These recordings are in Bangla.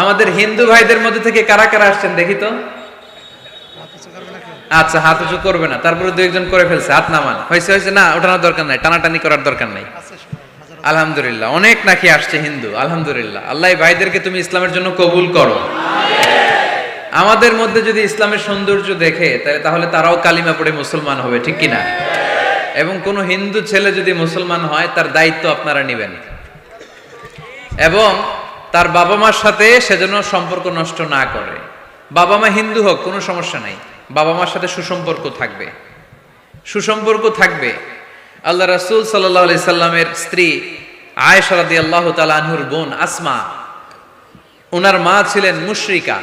আমাদের হিন্দু ভাইদের মধ্যে থেকে কারা কারা আসছেন দেখি তো। আচ্ছা, হাত উঁচু করবে না, তারপরে দু একজন করে ফেলছে, হাত নামান। হয়েছে হয়েছে, না ওঠানোর দরকার নাই, টানাটানি করার দরকার নাই। আলহামদুলিল্লাহ, অনেক নাকি আসছে হিন্দু, আলহামদুলিল্লাহ। আল্লাহ এই ভাইদেরকে তুমি ইসলামের জন্য কবুল করো। আমাদের মধ্যে যদি ইসলামের সৌন্দর্য দেখে তাহলে তারাও কালিমা পড়ে মুসলমান হবে, ঠিক কিনা? এবং কোন হিন্দু ছেলে যদি মুসলমান হয় তার দায়িত্ব আপনারা নেবেন, এবং তার বাবা মার সাথে সেজন্য সম্পর্ক নষ্ট না করে। বাবা মা হিন্দু হোক কোনো সমস্যা নাই, বাবা মার সাথে সুসম্পর্ক থাকবে, সুসম্পর্ক থাকবে। আল্লাহ রাসূল সাল্লাল্লাহু আলাইহি সাল্লামের স্ত্রী আয়েশা রাদিয়াল্লাহু তাআলা আনহুর বোন আসমা, ওনার মা ছিলেন মুশরিকা।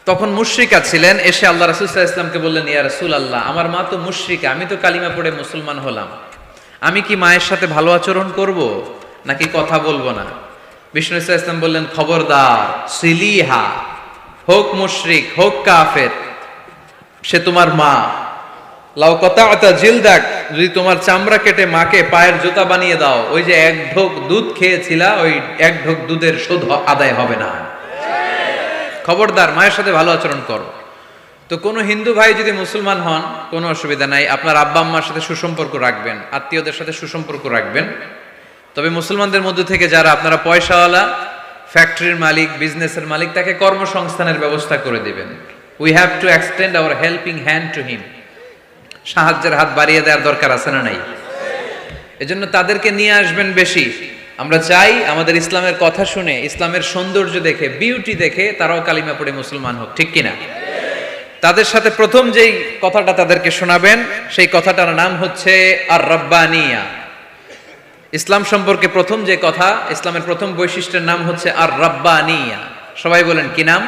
তখন মুশরিকা ছিলেন, এসে আল্লাহ রাসূল সাল্লাল্লাহু আলাইহি ওয়াসাল্লামকে বললেন, ইয়া রাসূলুল্লাহ, আমার মা তো মুশরিকা, আমি তো কালিমা পড়ে মুসলমান হলাম, আমি কি মায়ের সাথে ভালো আচরণ করব নাকি কথা বলবো না? বিষ্ণু সাল্লাল্লাহু আলাইহি ওয়াসাল্লাম বললেন, খবরদার, সিলিহা, হোক মুশরিক হোক কাফের, সে তোমার মা। লাউ কাতা'তা জিলদাক, যদি তোমার চামড়া কেটে মাকে পায়ের জুতা বানিয়ে দাও, ওই যে এক ঢোক দুধ খেয়েছিলা, ওই এক ঢোক দুধের শোধ আদায় হবে না। খবরদার, মায়ের সাথে ভালো আচরণ করো। তো কোনো হিন্দু ভাই যদি মুসলমান হন কোনো অসুবিধা নাই, আপনার আব্বা আম্মার সাথে সুসম্পর্ক রাখবেন, আত্মীয়দের সাথে সুসম্পর্ক রাখবেন। তবে মুসলমানদের মধ্যে থেকে যারা আপনারা পয়সাওয়ালা, ফ্যাক্টরির মালিক, বিজনেসের মালিক, তাকে কর্মসংস্থানের ব্যবস্থা করে দিবেন। We have to extend hour helping hand to him. সাহায্যের হাত বাড়িয়ে দেওয়ার দরকার আছে না নাই? এজন্য তাদেরকে নিয়ে আসবেন বেশি। আমরা চাই আমাদের ইসলামের কথা শুনে, ইসলামের সৌন্দর্য দেখে, বিউটি দেখে তারাও কালিমা পড়ে মুসলমান হোক, ঠিক কিনা? তাদের সাথে প্রথম যেই কথাটা তাদেরকে শোনাবেন, সেই কথাটার নাম হচ্ছে আর রাব্বানিয়া। ইসলাম সম্পর্কে প্রথম যে কথা, ইসলামের প্রথম বৈশিষ্ট্যের নাম হচ্ছে আর রাব্বানিয়া। সবাই বলেন কি নাম?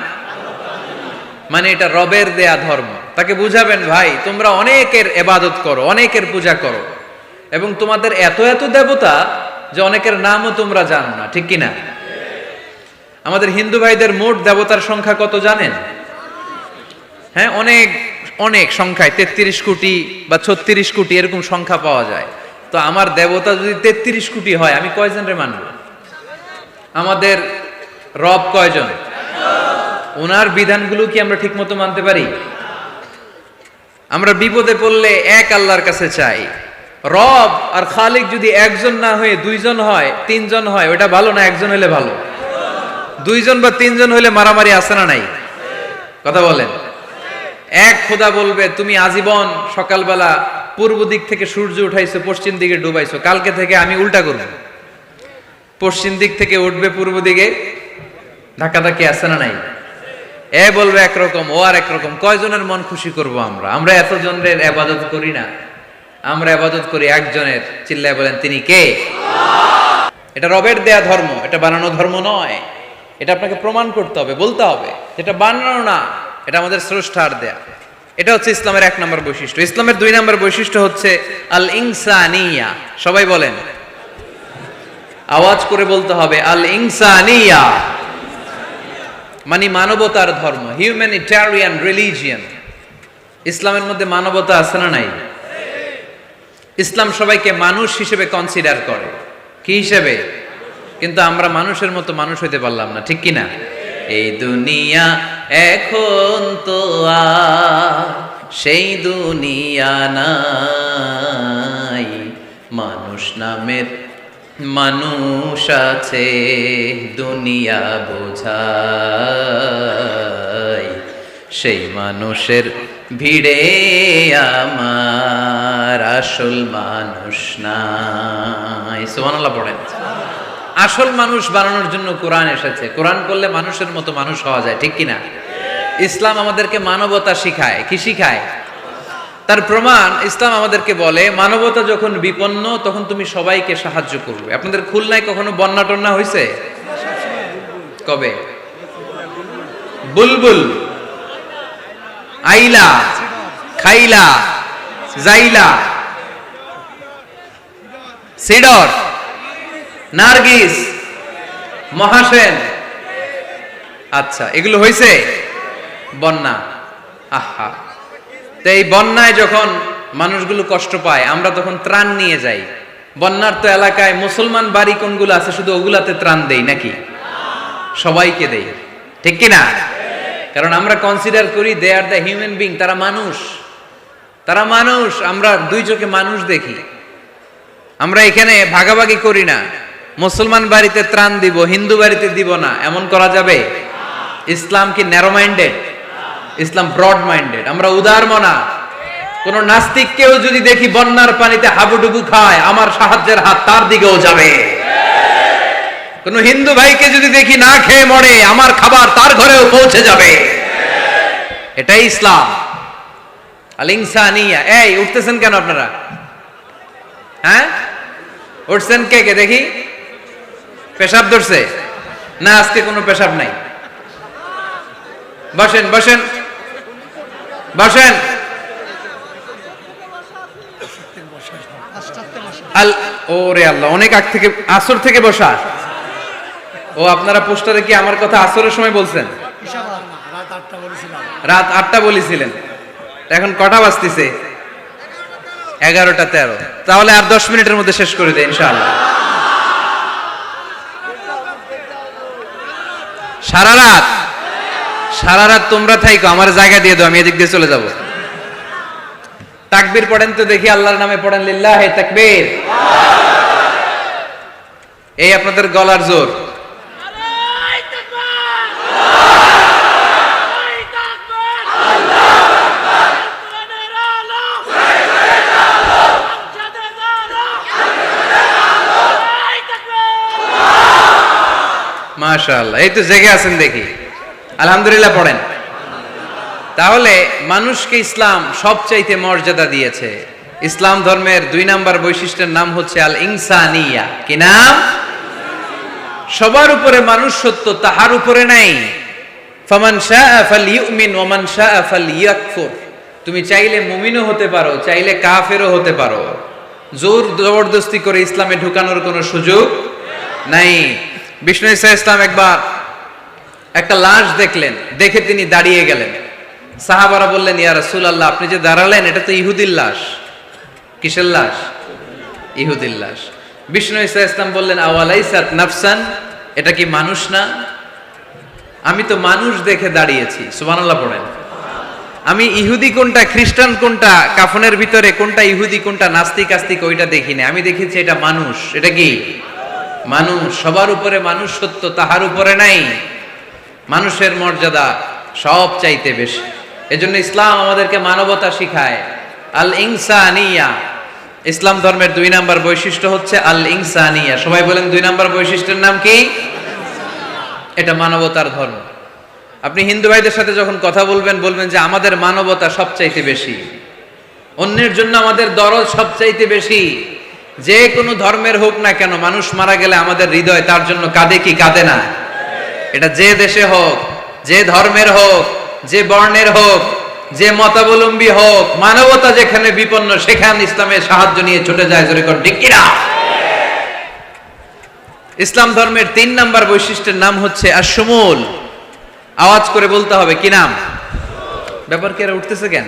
মানে এটা রবের দেয়া ধর্ম। তাকে বুঝাবেন, ভাই তোমরা অনেকের ইবাদত করো, অনেকের পূজা করো, এবং তোমাদের এত এত দেবতা যে অনেকের নামও তোমরা জানো না, ঠিক কিনা? আমাদের হিন্দু ভাইদের মোট দেবতার সংখ্যা কত জানেন? হ্যাঁ, অনেক অনেক সংখ্যায়, 33 কোটি বা 36 কোটি এরকম সংখ্যা পাওয়া যায়। তো আমার দেবতা যদি 33 কোটি হয়, আমি কয়জনরে মানব? আমাদের রব কয়জন? ওনার বিধানগুলো কি আমরা ঠিক মতো মানতে পারি? আমরা বিপদে পড়লে এক আল্লাহর কাছে চাই। রব আর খালিক যদি একজন না হয়ে দুইজন হয়, তিনজন হয়, ওটা ভালো না একজন হলে ভালো? দুইজন বা তিনজন হলে মারামারি আছে না নাই? কথা বলেন। এক খোদা বলবে, তুমি আজীবন সকালবেলা পূর্ব দিক থেকে সূর্য উঠাইছো, পশ্চিম দিকে ডুবাইছো, কালকে থেকে আমি উল্টা করব, পশ্চিম দিক থেকে উঠবে পূর্ব দিকে, ধাক্কাধাক্কি আছে না নাই? এ বলবে একরকম, ও আর একরকম। কয়জনের মন খুশি করব আমরা? আমরা এতজনের ইবাদত করি না, আমরা ইবাদত করি একজনের। চিল্লায় বলেন, তিনি কে? এটা রবের দেয়া ধর্ম, এটা বানানো ধর্ম নয়। এটা আপনাকে প্রমাণ করতে হবে, বলতে হবে যেটা বানানো না, এটা আমাদের স্রষ্টার দেয়া। এটা হচ্ছে ইসলামের 1 নম্বর বৈশিষ্ট্য। ইসলামের 2 নম্বর বৈশিষ্ট্য হচ্ছে আল ইনসানিয়া। সবাই বলেন, আওয়াজ করে বলতে হবে, আল ইনসানিয়া মানে মানবতার ধর্ম, হিউম্যানিটেরিয়ান রিলিজিয়ন। ইসলামের মধ্যে মানবতা আছে না নাই? ইসলাম সবাইকে মানুষ হিসেবে কনসিডার করে। কি হিসেবে? কিন্তু আমরা মানুষের মতো মানুষ হইতে পারলাম না, ঠিক কিনা? এই দুনিয়া এখন তো আর সেই দুনিয়া নাই, মানুষ নামের মানুষ আছে দুনিয়া বোঝাই, সেই মানুষের ভিড়ে আমার আসল মানুষ নাই। সুবহানাল্লাহ পড়েন। আসল মানুষ বানানোর জন্য কোরআন এসেছে। কোরআন করলে মানুষের মতো মানুষ হওয়া যায়, ঠিক কিনা? ইসলাম আমাদেরকে মানবতা শিখায়। কি শিখায়? তার প্রমাণ ইসলাম আমাদেরকে বলে, মানবতা যখন বিপন্ন তখন তুমি সবাইকে সাহায্য করবে। আপনাদের খুলনায় কখনো বন্যা টন্যা হয়েছে? কবে? বুলবুল, আইলা, খাইলা, জাইলা, সিডর, নার্গিস, মহাসেন, আচ্ছা এগুলো হয়েছে বন্যা। আহা, তো এই বন্যায় যখন মানুষগুলো কষ্ট পায়, আমরা তখন ত্রাণ নিয়ে যাই। বন্যার তো এলাকায় মুসলমান বাড়ি কোনগুলো আছে শুধু ওগুলাতে ত্রাণ দেই নাকি? সবাইকে দেই, ঠিক কি না? কারণ আমরা কনসিডার করি দে আর দ্য হিউম্যান বিং, তারা মানুষ, তারা মানুষ, আমরা দুই চোখে মানুষ দেখি। আমরা এখানে ভাগাভাগি করি না, মুসলমান বাড়িতে ত্রাণ দিব, হিন্দু বাড়িতে দিব না, এমন করা যাবে? ইসলাম কি ন্যারো মাইন্ডেড? ইসলাম ব্রড মাইন্ডেড। আমরা উদার মনা। কোন নাস্তিককেও যদি দেখি বন্যার পানিতে হাবুডুবু খায়, আমার সাহায্যের হাত তার দিকেও যাবে। কোন হিন্দু ভাইকে যদি দেখি না খেয়ে মরে, আমার খাবার তার ঘরেও পৌঁছে যাবে। এটাই ইসলাম। আল ইনসানিয়া। এই উঠতেছেন কেন আপনারা? হ্যাঁ, উঠছেন কে কে দেখি? পেশাব ধরছে না? আজকে কোনো পেশাব নাই। বসেন বসেন বসেন। ওরে আল্লাহ, অনেক আগ থেকে, আসর থেকে বসা। ও আপনারা পোস্টারে কি আমার কথা আসরের সময় বলছেন? রাত 8টা বলেছিলেন, এখন কটা বাজতেছে? 11:13। তাহলে আর 10 মিনিটের মধ্যে শেষ করে দেয় ইনশাআল্লাহ। সারা রাত তোমরা থাইকো, আমার জায়গা দিয়ে দাও, আমি এদিক দিয়ে চলে যাব। তাকবীর পড়েন তো দেখি, আল্লাহর নামে পড়েন, লিল্লাহি তাকবীর। এই আপনাদের গলার জোর। মাশাআল্লাহ, এই তো জেগে আছেন দেখি, আলহামদুলিল্লাহ পড়েন। তাহলে মানুষকে ইসলাম সবচাইতে মর্যাদা দিয়েছে। ইসলাম ধর্মের 2 নাম্বার বৈশিষ্ট্যের নাম হচ্ছে আল ইনসানিয়া। কি নাম? সবার উপরে মানুষ সত্য, তাহার উপরে নাই। ফামান শাআ ফালইউমিন ওয়া মান শাআ ফালইয়াকফুর। তুমি চাইলে মুমিনও হতে পারো, চাইলে কাফেরও হতে পারো। জোর জবরদস্তি করে ইসলামে ঢুকানোর কোনো সুযোগ নাই। বিষ্ণু ঈসা ইসলাম একবার একটা লাশ দেখলেন, দেখে তিনি দাঁড়িয়ে গেলেন। সাহাবারা বললেন, ইয়া রাসূলুল্লাহ, আপনি যে দাঁড়ালেন, এটা তো ইহুদির লাশ। কিসের লাশ? ইহুদির লাশ। বিষ্ণু ঈসা ইসলাম বললেন, আওয়ালাইসাত নাফসান, এটা কি মানুষ না? আমি তো মানুষ দেখে দাঁড়িয়েছি। সুবহানাল্লাহ পড়েন। আমি ইহুদি কোনটা, খ্রিস্টান কোনটা, কাফনের ভিতরে কোনটা ইহুদি কোনটা নাস্তিক আস্তিক ওইটা দেখিনি, আমি দেখেছি এটা মানুষ। এটা কি? মানুষ। সবার উপরে মানুষ সত্য, তাহার উপরে নাই। মানুষের মর্যাদা সব চাইতে বেশি। এজন্য ইসলাম আমাদেরকে মানবতা শিখায়। আল ইনসানিয়া। ইসলাম ধর্মের 2 নাম্বার বৈশিষ্ট্য হচ্ছে আল ইনসানিয়া। সবাই বলেন 2 নাম্বার বৈশিষ্ট্যের নাম কি? এটা মানবতার ধর্ম। আপনি হিন্দু ভাইদের সাথে যখন কথা বলবেন, বলবেন যে আমাদের মানবতা সবচাইতে বেশি, অন্যের জন্য আমাদের দরদ সবচাইতে বেশি। যে কোনো ধর্মের হোক না কেন, মানুষ মারা গেলে আমাদের হৃদয় তার জন্য কাঁদে কি কাঁদে না? এটা যে দেশে হোক, যে ধর্মের হোক, যে বর্ণের হোক, যে মতাবলম্বী হোক, মানবতা যেখানে বিপন্ন সেখানে ইসলামের সাহায্য নিয়ে ছুটে যায়। জোরে কর ঠিক কিনা? ইসলাম ধর্মের 3 নাম্বার বৈশিষ্ট্যের নাম হচ্ছে আশ-শুমুল। আওয়াজ করে বলতে হবে, কি নাম? ব্যাপার কি, এরা উঠতেছে কেন?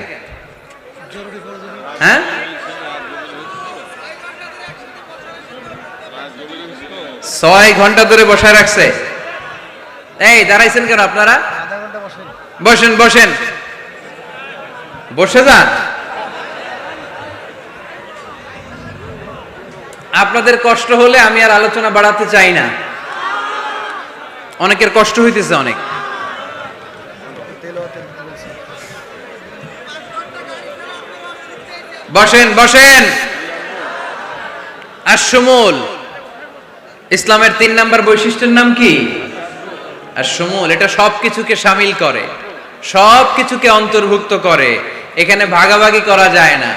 হ্যাঁ, 6 ঘন্টা ধরে বসায় রাখছে। এই দাঁড়াইছেন কেন আপনারা? বসেন বসেন, বসে যান। আপনাদের কষ্ট হলে আমি আর আলোচনা বাড়াতে চাই না। অনেকের কষ্ট হইতেছে অনেক। বসেন বসেন। আশ-শুমুল। ইসলামের 3 নাম্বার বৈশিষ্ট্যের নাম কি? আশ-শুমুল। এটা সবকিছুকে শামিল করে, সবকিছুকে অন্তর্ভুক্ত করে। এখানে ভাগাভাগি করা যায় না।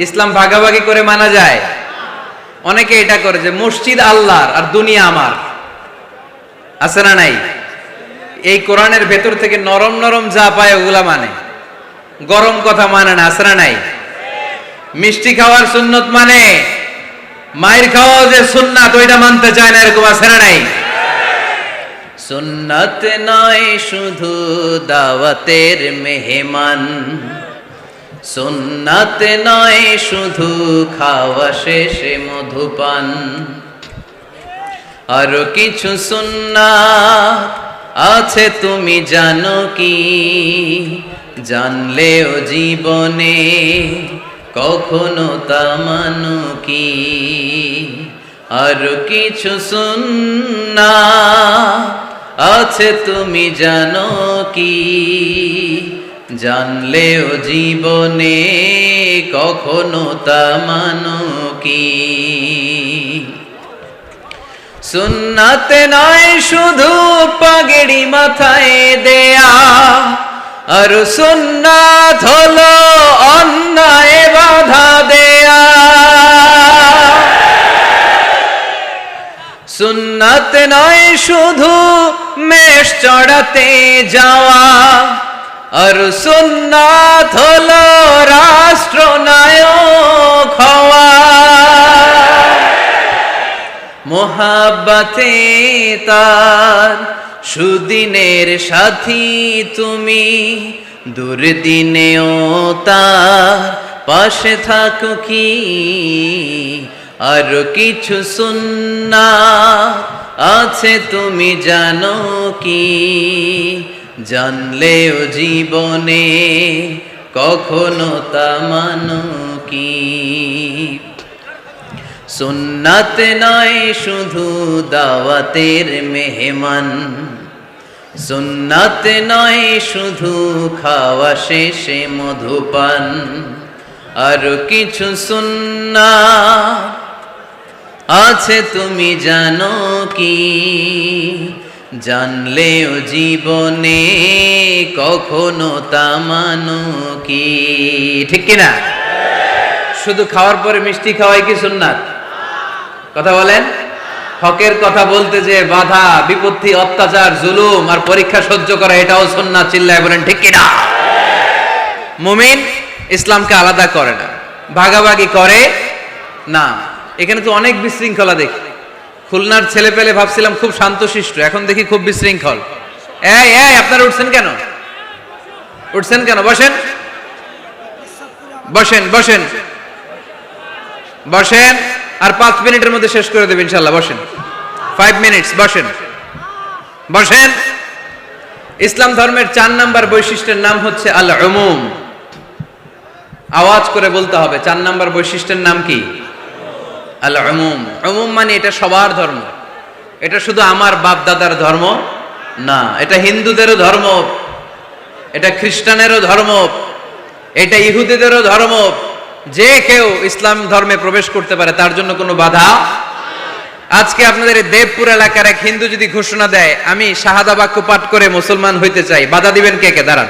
ইসলাম ভাগাভাগি করে মানা যায়? অনেকে এটা করে যে মসজিদ আল্লাহর আর দুনিয়া আমার। আছে না নাই? এই কোরআনের ভেতর থেকে নরম নরম যা পায় ওগুলা মানে, গরম কথা মানে না। আছে না নাই? মিষ্টি খাওয়ার সুন্নত মানে, মায়ের খাওয়া যে সুন্নাত ওইটা মানতে চায় না, এরকম আছে না নাই? সুন্নাত নয় শুধু দাওয়াতের মেহমান, সুন্নাত নয় শুধু খাওয়া শেষে মধুপান, আরো কিছু সুন্নাত আছে তুমি জানো কি, জানলেও জীবনে কখনো তা মানো কি। আর কিছু সুন্নাত আছে তুমি জানো কি, জানলেও জীবনে কখনো তা মানো কি। সুন্নাতে নয় শুধু পাগড়ি মাথায় দেয়া, আর সুন্নাত হলো অন্যায় বাধা দেয়া। সুন্নাত নয় শুধু মেষ চড়াতে যাওয়া, আর সুন্নাত হলো রাষ্ট্রনায়ক হওয়া। মোহাব্বতে তার সুদিনের সাথী তুমি, দুর্দিনেও তার পাশে থাকো কি। আর কিছু সুন্নাত আছে তুমি জানো কি, জানলেও জীবনে কখনো তা মানো কি। সুন্নাত নয় শুধু দাওয়াতের মেহমান, সুন্নাত নয় শুধু খাওয়া শেষে মধুপান। আর কিছু সুন্নাত আছে তুমি জানো কি, জানলেও জীবনে কখনো তা মানো কি। ঠিক কিনা? শুধু খাওয়ার পরে মিষ্টি খাওয়াই কি সুন্নাত? কথা বলেন। হকের কথা বলতে যে বাধা বিপত্তি অত্যাচার জুলুম আর পরীক্ষা সহ্য করা, এটাও সুন্নাত। চিল্লায় বলেন ঠিক কিনা? মুমিন ইসলামকে আলাদা করে না, ভাগাভাগি করে না। এখানে তো অনেক বিশৃঙ্খলা দেখি। খুলনার ছেলে পেলে ভাবছিলাম খুব শান্তশিষ্ট, এখন দেখি খুব বিশৃঙ্খল। এই এই আপনারা উঠছেন কেন? উঠছেন কেন? বসেন বসেন বসেন বসেন। আর 5 মিনিটের মধ্যে শেষ করে দেবেন ইনশাআল্লাহ। বসেন, 5 মিনিটস। বসেন বসেন। ইসলাম ধর্মের 4 নাম্বার বৈশিষ্ট্যের নাম হচ্ছে আল উমুম। আওয়াজ করে বলতে হবে, 4 নাম্বার বৈশিষ্ট্যের নাম কি? আল উমুম। উমুম মানে এটা সবার ধর্ম, এটা শুধু আমার বাপ দাদার ধর্ম না, এটা হিন্দুদেরও ধর্ম, এটা খ্রিস্টানেরও ধর্ম, এটা ইহুদিদেরও ধর্ম। যে কেউ ইসলাম ধর্মে প্রবেশ করতে পারে, তার জন্য কোনো বাধা। আজকে আপনাদের এই দেবপুর এলাকার এক হিন্দু যদি ঘোষণা দেয় আমি শাহাদা বাক্য পাঠ করে মুসলমান হইতে চাই, বাধা দিবেন কে কে? দাঁড়ান,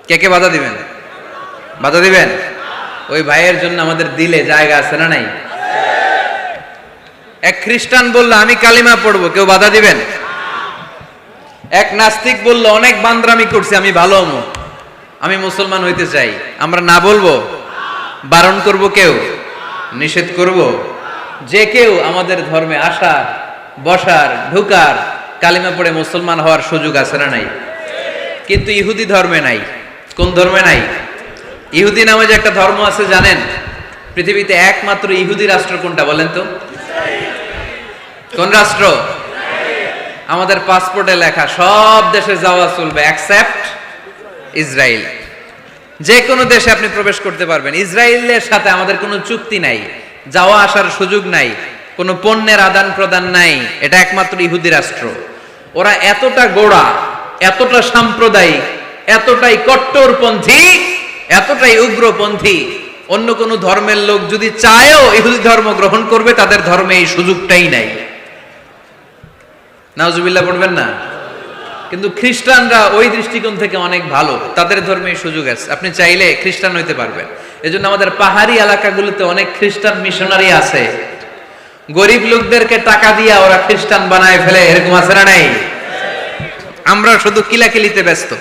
কে কে বাধা দিবেন? বাধা দিবেন? ওই ভাইয়ের জন্য আমাদের দিলে জায়গা আছে না নাই? এক খ্রিস্টান বললো আমি কালিমা পড়বো, কেউ বাধা দিবেন? এক নাস্তিক বললো অনেক বান্দরামি করছি, আমি ভালো হবো, আমি মুসলমান হইতে চাই, আমরা না বলবো? বারণ করব? কেউ নিষেধ করব? যে কেউ আমাদের ধর্মে আসার, বসার, ঢুকার, কালিমা পড়ে মুসলমান হওয়ার সুযোগ আছে না নাই? কিন্তু ইহুদি ধর্মে নাই। কোন ধর্মে নাই? ইহুদি নামে যে একটা ধর্ম আছে জানেন? পৃথিবীতে একমাত্র ইহুদি রাষ্ট্র কোনটা বলেন তো? কোন রাষ্ট্র? আমাদের পাসপোর্টে লেখা সব দেশে যাওয়া চলবে এক্সেপ্ট ইসরায়েল। যে কোনো দেশে আপনি প্রবেশ করতে পারবেন। ইসরায়েলের সাথে আমাদের কোনো চুক্তি নাই, যাওয়া আসার সুযোগ নাই, কোনো পণ্যের আদান প্রদান নাই। এটা একমাত্র ইহুদি রাষ্ট্র। ওরা এতটা গোড়া, এতটা সাম্প্রদায়িক, এতটাই কট্টরপন্থী, এতটাই উগ্রপন্থী, অন্য কোনো ধর্মের লোক যদি চায়ও ইহুদি ধর্ম গ্রহণ করবে, তাদের ধর্মে এই সুযোগটাই নাই। নাউজুবিল্লাহ পড়বেন না? কিন্তু খ্রিস্টানরা ওই দৃষ্টিকোণ থেকে অনেক ভালো, তাদের ধর্মে সুযোগ আছে, আপনি চাইলে খ্রিস্টান হইতে পারবেন। এজন্য আমাদের পাহাড়ি এলাকাগুলোতে অনেক খ্রিস্টান মিশনারি আছে, গরিব লোকদেরকে টাকা দিয়ে ওরা খ্রিস্টান বানায় ফেলে, এরকম আছে না নাই? আমরা শুধু কিলাকিলিতে ব্যস্ত,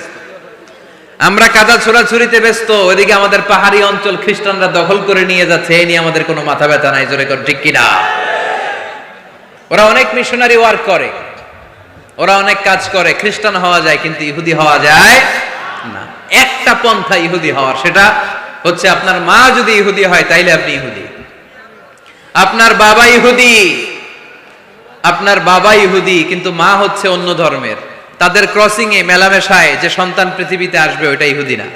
আমরা কাদা ছোড়াছুরিতে ব্যস্ত, ওইদিকে আমাদের পাহাড়ি অঞ্চল খ্রিস্টানরা দখল করে নিয়ে যাচ্ছে, এই নিয়ে আমাদের কোনো মাথা ব্যথা নাই। জোরে কর ঠিক কিনা? ওরা অনেক মিশনারি ওয়ার্ক করে, ওরা অনেক কাজ করে, খ্রিস্টান হওয়া যায় কিন্তু ইহুদি হওয়া যায় না। একটা পন্থা ইহুদি হওয়ার, সেটা হচ্ছে আপনার মা যদি ইহুদি হয় তাইলে আপনি ইহুদি, আপনার বাবা ইহুদি, আপনার বাবা ইহুদি কিন্তু মা হচ্ছে অন্য ধর্মের, তাদের ক্রসিং এ মেলামেশায় যে সন্তান পৃথিবীতে আসবে ওইটা ইহুদি না।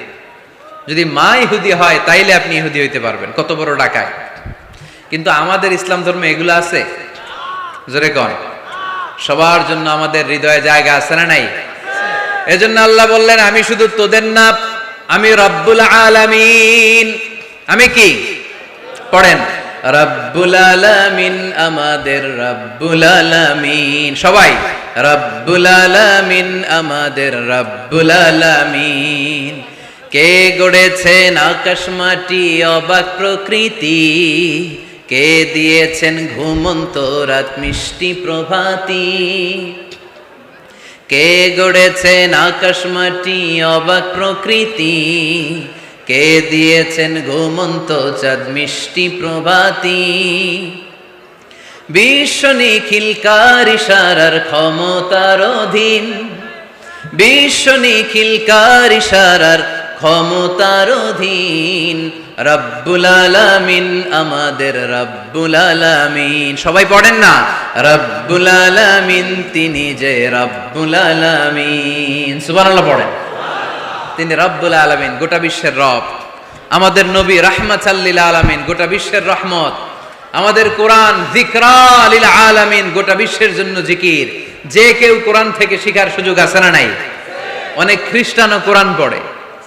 যদি মা ইহুদি হয় তাইলে আপনি ইহুদি হইতে পারবেন, কত বড় ডাকায়। কিন্তু আমাদের ইসলাম ধর্মে এগুলো আছে? জোরে কন। সবার জন্য আমাদের হৃদয়ে জায়গা আছে না নাই? এজন্য আল্লাহ বললেন, আমি শুধু তোদের না, আমি রব্বুল আলামিন। আমি কি? পড়েন, রব্বুল আলামিন, আমাদের রব্বুল আলামিন। সবাই, রব্বুল আলামিন, আমাদের রব্বুল আলামিন। কে গড়েছেন আকাশ মাটি অবাক প্রকৃতি, কে দিয়েছেন ঘুমন্ত রাত মিষ্টি প্রভাতী। কে গড়েছেন আকাশ মাটি অবাক প্রকৃতি, কে দিয়েছেন ঘুমন্ত চাঁদ মিষ্টি প্রভাতী। বিশ্ব নিখিলকার ইশারার ক্ষমতার অধীন, বিশ্ব নিখিলকার ইশারার ক্ষমতার অধীন। রব্বুল আলামিন, আমাদের রব্বুল আলামিন। সবাই পড়েন না, রব্বুল আলামিন, তিনি যে রব্বুল আলামিন। সুবহানাল্লাহ পড়েন। তিনি রব্বুল আলামিন, গোটা বিশ্বের রব। আমাদের নবী রাহমাতাল লিল আলামিন, গোটা বিশ্বের রহমত। আমাদের কোরআন যিকরা লিল আলামিন, গোটা বিশ্বের জন্য জিকির। যে কেউ কোরআন থেকে শিখার সুযোগ আছে না নাই? অনেক খ্রিস্টানও কোরআন পড়ে,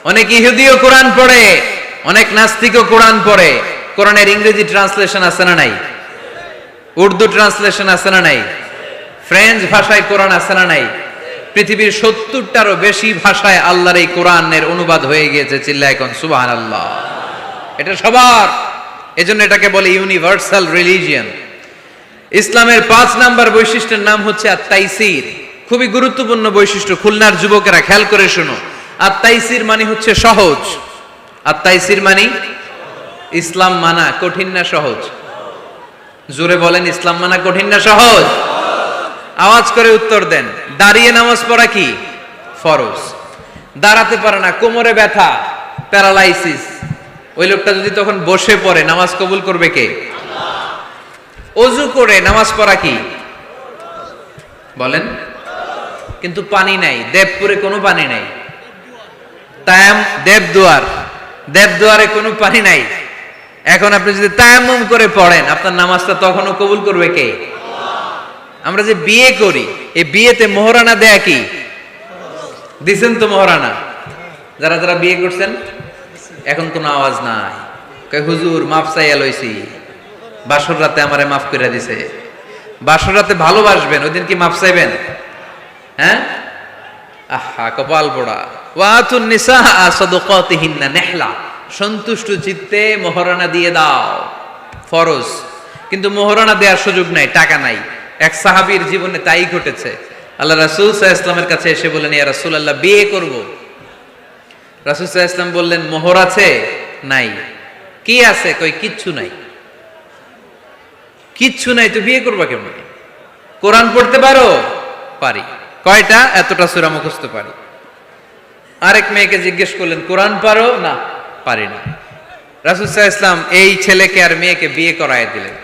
অনেক ইহুদিও কোরআন পড়ে, অনেক নাস্তিকও কোরআন পড়ে। কোরআনের ইংরেজি ট্রান্সলেশন আছে না নাই? উর্দু ট্রান্সলেশন আছে না নাই? ফ্রেঞ্চ ভাষায় কোরআন আছে না নাই? পৃথিবীর 70টারও বেশি ভাষায় আল্লাহর এই কোরআনের অনুবাদ হয়ে গিয়েছে। চিল্লায় কোন সুবহানাল্লাহ। এটা সবার, এজন্য এটাকে বলে ইউনিভার্সাল রিলিজিয়ন। ইসলামের 5 নাম্বার বৈশিষ্ট্যের নাম হচ্ছে আত-তাইসির। খুবই গুরুত্বপূর্ণ বৈশিষ্ট্য, খুলনার যুবকেরা খেয়াল করে শোনো। আত-তাইসির মানে হচ্ছে সহজ। আত-তাইসির মানে ইসলাম মানা কঠিন না সহজ? জোরে বলেন, ইসলাম মানা কঠিন না সহজ? আওয়াজ করে উত্তর দেন। দাঁড়িয়ে নামাজ পড়া কি ফরজ? দাঁড়াতে পারে না, কোমরে ব্যথা, প্যারালাইসিস, ওই লোকটা যদি তখন বসে পড়ে নামাজ কবুল করবে কে? অজু করে নামাজ পড়া কি বলেন? কিন্তু পানি নাই, দেবপুরে কোনো পানি নাই। দেবদুয়ারে কোনো পানি নাই। এখন আপনি যদি তায়াম্মুম করে পড়েন, আপনার নামাজটা তখনও কবুল করবে কে? আমরা যে বিয়ে করি, এই বিয়েতে মোহরানা দেয়া কি? দিছেন তো মোহরানা? যারা যারা বিয়ে করছেন এখন কোনো আওয়াজ নাই। কয় হুজুর মাফ চাইয়া লইছি, বাসর রাতে আমারে মাফ করে দিছে। বাসর রাতে ভালোবাসবেন, ওই দিন কি মাফ চাইবেন? হ্যাঁ, আহা কপাল পোড়া। ওয়াতুন নিসা সাদাকাতিহিন্না নিহলা, সন্তুষ্ট চিত্তে মোহরানা দিয়ে দাও, ফরজ। কিন্তু মোহরানা দেওয়ার সুযোগ নাই, টাকা নাই। এক সাহাবীর জীবনে তাই ঘটেছে। আল্লাহ রাসূল সাল্লাল্লাহু আলাইহি ওয়াসাল্লামের কাছে এসে বললেন, ইয়া রাসূলুল্লাহ, বিয়ে করব। রাসূল সাল্লাল্লাহু আলাইহি ওয়াসাল্লাম বললেন, মোহর আছে? নাই। কি আছে? কই কিচ্ছু নাই। কিচ্ছু নাই তো বিয়ে করবা কেমন? কোরআন পড়তে পারো? পারি। কয়টা? এতটা সূরা মুখস্থ পারি। আরেক মেয়েকে জিজ্ঞেস করলেন, কোরআন পারো? না, পারি না। রাসূল সাল্লাল্লাহু আলাইহি ওয়াসাল্লাম এই ছেলেকে আর মেয়েকে বিয়ে করায় দিলেন।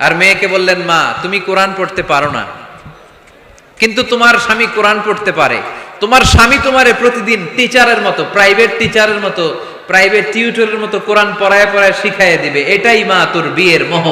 আর মেয়েকে বললেন, মা তুমি কোরআন পড়তে পারো না, কিন্তু তোমার স্বামী কোরআন পড়তে পারে। তোমার স্বামী তোমারে প্রতিদিন টিচারের মতো, প্রাইভেট টিচারের মতো, প্রাইভেট টিউটরের মতো কোরআন পড়ায় পড়ায় শিখাইয়ে দিবে। এটাই মা তোর বিয়ের মোহ।